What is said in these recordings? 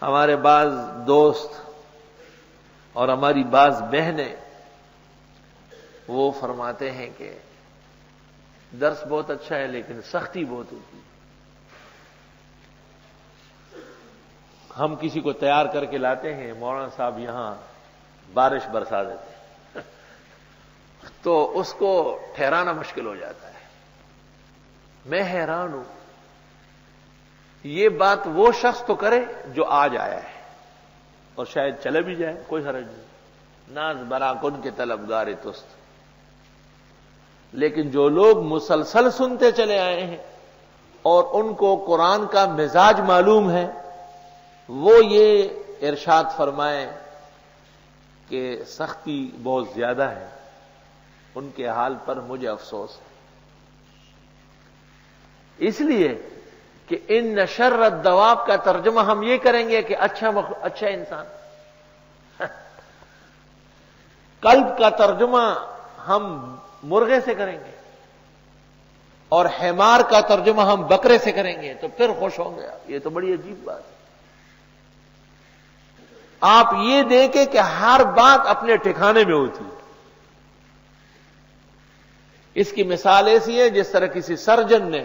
ہمارے بعض دوست اور ہماری بعض بہنیں وہ فرماتے ہیں کہ درس بہت اچھا ہے لیکن سختی بہت ہوتی ہے. ہم کسی کو تیار کر کے لاتے ہیں، مولانا صاحب یہاں بارش برسا دیتے ہیں تو اس کو ٹھہرانا مشکل ہو جاتا ہے. میں حیران ہوں، یہ بات وہ شخص تو کرے جو آج آیا ہے اور شاید چلے بھی جائے، کوئی حرج نہیں. ناز برا کن کے طلبگار تست. لیکن جو لوگ مسلسل سنتے چلے آئے ہیں اور ان کو قرآن کا مزاج معلوم ہے، وہ یہ ارشاد فرمائیں کہ سختی بہت زیادہ ہے، ان کے حال پر مجھے افسوس ہے. اس لیے کہ ان شر الدواب کا ترجمہ ہم یہ کریں گے کہ اچھا انسان. قلب کا ترجمہ ہم مرغے سے کریں گے اور حمار کا ترجمہ ہم بکرے سے کریں گے تو پھر خوش ہوں گے. یہ تو بڑی عجیب بات ہے. آپ یہ دیکھیں کہ ہر بات اپنے ٹھکانے میں ہوتی ہے. اس کی مثال ایسی ہے جس طرح کسی سرجن نے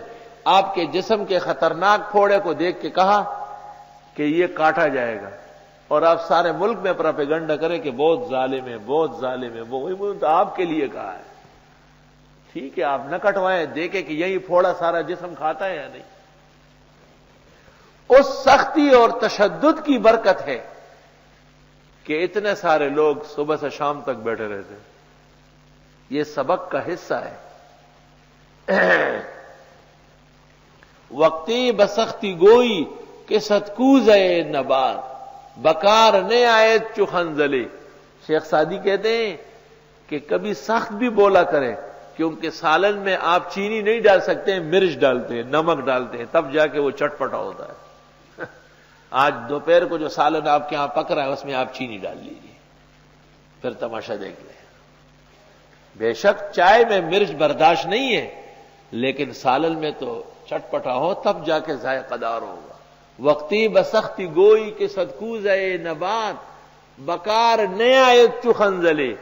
آپ کے جسم کے خطرناک پھوڑے کو دیکھ کے کہا کہ یہ کاٹا جائے گا، اور آپ سارے ملک میں پروپیگنڈا کریں کہ بہت ظالم ہے، بہت ظالم ہے. وہ تو آپ کے لیے کہا ہے. ٹھیک ہے، آپ نہ کٹوائیں، دیکھیں کہ یہی پھوڑا سارا جسم کھاتا ہے یا نہیں. اس سختی اور تشدد کی برکت ہے کہ اتنے سارے لوگ صبح سے شام تک بیٹھے رہتے ہیں. یہ سبق کا حصہ ہے. وقتی بسختی گوئی کہ ستکوز نبات بکار نے آئے چخنزلے. شیخ سعدی کہتے ہیں کہ کبھی سخت بھی بولا کرے، کیونکہ سالن میں آپ چینی نہیں ڈال سکتے ہیں، مرچ ڈالتے ہیں، نمک ڈالتے ہیں، تب جا کے وہ چٹپٹا ہوتا ہے. آج دوپہر کو جو سالن آپ کے ہاں پک رہا ہے اس میں آپ چینی ڈال لیجیے، پھر تماشا دیکھ لیں. بے شک چائے میں مرچ برداشت نہیں ہے، لیکن سالن میں تو چٹپٹا ہو تب جا کے ذائقہ دار ہوگا. وقتی بسختی گوئی کے صدکوز نبات بکار نیا ایک چخنزلے.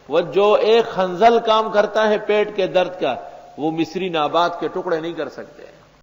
وہ جو ایک خنزل کام کرتا ہے پیٹ کے درد کا، وہ مصری نبات کے ٹکڑے نہیں کر سکتے.